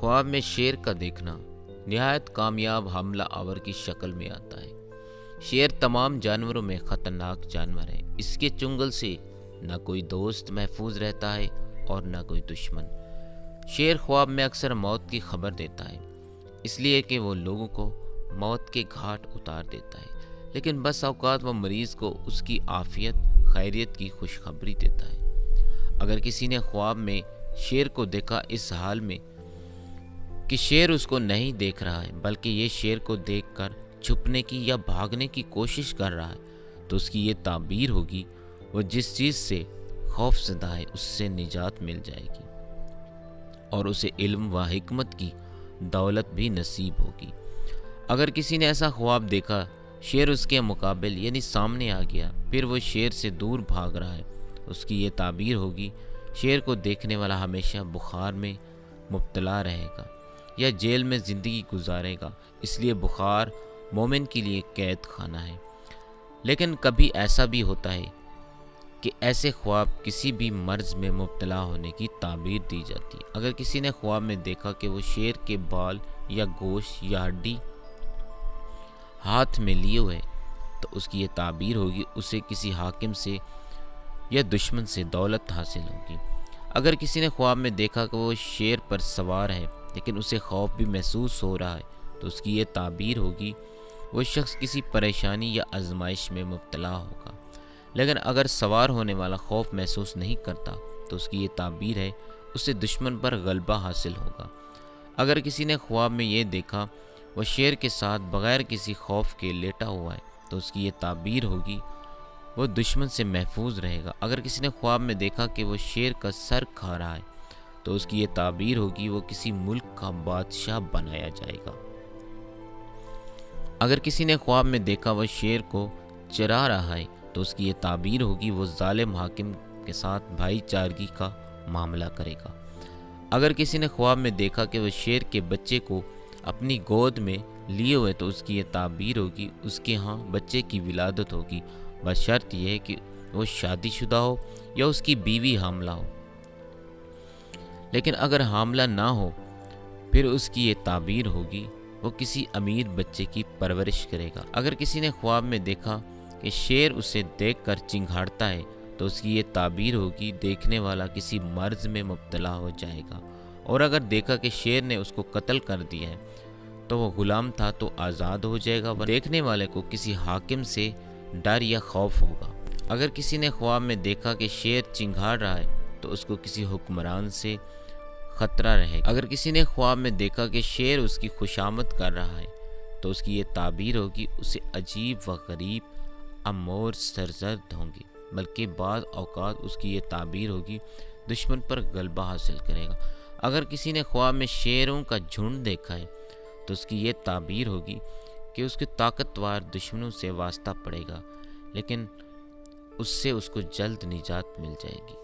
خواب میں شیر کا دیکھنا نہایت کامیاب حملہ آور کی شکل میں آتا ہے۔ شیر تمام جانوروں میں خطرناک جانور ہے۔ اس کے چنگل سے نہ کوئی دوست محفوظ رہتا ہے اور نہ کوئی دشمن۔ شیر خواب میں اکثر موت کی خبر دیتا ہے، اس لیے کہ وہ لوگوں کو موت کے گھاٹ اتار دیتا ہے، لیکن بس اوقات وہ مریض کو اس کی عافیت خیریت کی خوشخبری دیتا ہے۔ اگر کسی نے خواب میں شیر کو دیکھا اس حال میں کہ شیر اس کو نہیں دیکھ رہا ہے بلکہ یہ شیر کو دیکھ کر چھپنے کی یا بھاگنے کی کوشش کر رہا ہے، تو اس کی یہ تعبیر ہوگی وہ جس چیز سے خوف زدہ ہے اس سے نجات مل جائے گی اور اسے علم و حکمت کی دولت بھی نصیب ہوگی۔ اگر کسی نے ایسا خواب دیکھا شیر اس کے مقابل یعنی سامنے آ گیا، پھر وہ شیر سے دور بھاگ رہا ہے، اس کی یہ تعبیر ہوگی شیر کو دیکھنے والا ہمیشہ بخار میں مبتلا رہے گا یا جیل میں زندگی گزارے گا، اس لیے بخار مومن کے لیے قید خانہ ہے۔ لیکن کبھی ایسا بھی ہوتا ہے کہ ایسے خواب کسی بھی مرض میں مبتلا ہونے کی تعبیر دی جاتی ہے۔ اگر کسی نے خواب میں دیکھا کہ وہ شیر کے بال یا گوشت یا ہڈی ہاتھ میں لیے ہوئے، تو اس کی یہ تعبیر ہوگی اسے کسی حاکم سے یا دشمن سے دولت حاصل ہوگی۔ اگر کسی نے خواب میں دیکھا کہ وہ شیر پر سوار ہے لیکن اسے خوف بھی محسوس ہو رہا ہے، تو اس کی یہ تعبیر ہوگی وہ شخص کسی پریشانی یا آزمائش میں مبتلا ہوگا۔ لیکن اگر سوار ہونے والا خوف محسوس نہیں کرتا تو اس کی یہ تعبیر ہے اسے دشمن پر غلبہ حاصل ہوگا۔ اگر کسی نے خواب میں یہ دیکھا وہ شیر کے ساتھ بغیر کسی خوف کے لیٹا ہوا ہے، تو اس کی یہ تعبیر ہوگی وہ دشمن سے محفوظ رہے گا۔ اگر کسی نے خواب میں دیکھا کہ وہ شیر کا سر کھا رہا ہے، تو اس کی یہ تعبیر ہوگی وہ کسی ملک کا بادشاہ بنایا جائے گا۔ اگر کسی نے خواب میں دیکھا وہ شیر کو چرا رہا ہے، تو اس کی یہ تعبیر ہوگی وہ ظالم حاکم کے ساتھ بھائی چارگی کا معاملہ کرے گا۔ اگر کسی نے خواب میں دیکھا کہ وہ شیر کے بچے کو اپنی گود میں لیے ہوئے، تو اس کی یہ تعبیر ہوگی اس کے ہاں بچے کی ولادت ہوگی، بس شرط یہ ہے کہ وہ شادی شدہ ہو یا اس کی بیوی حاملہ ہو۔ لیکن اگر حاملہ نہ ہو پھر اس کی یہ تعبیر ہوگی وہ کسی امیر بچے کی پرورش کرے گا۔ اگر کسی نے خواب میں دیکھا کہ شیر اسے دیکھ کر چنگھاڑتا ہے، تو اس کی یہ تعبیر ہوگی دیکھنے والا کسی مرض میں مبتلا ہو جائے گا۔ اور اگر دیکھا کہ شیر نے اس کو قتل کر دیا ہے تو وہ غلام تھا تو آزاد ہو جائے گا، دیکھنے والے کو کسی حاکم سے ڈر یا خوف ہوگا۔ اگر کسی نے خواب میں دیکھا کہ شیر چنگھاڑ رہا ہے تو اس کو کسی حکمران سے خطرہ رہے گا۔ اگر کسی نے خواب میں دیکھا کہ شیر اس کی خوشامد کر رہا ہے تو اس کی یہ تعبیر ہوگی اسے عجیب و غریب امور سرزد ہوں گے، بلکہ بعض اوقات اس کی یہ تعبیر ہوگی دشمن پر غلبہ حاصل کرے گا۔ اگر کسی نے خواب میں شیروں کا جھنڈ دیکھا ہے تو اس کی یہ تعبیر ہوگی کہ اس کے طاقتور دشمنوں سے واسطہ پڑے گا، لیکن اس سے اس کو جلد نجات مل جائے گی۔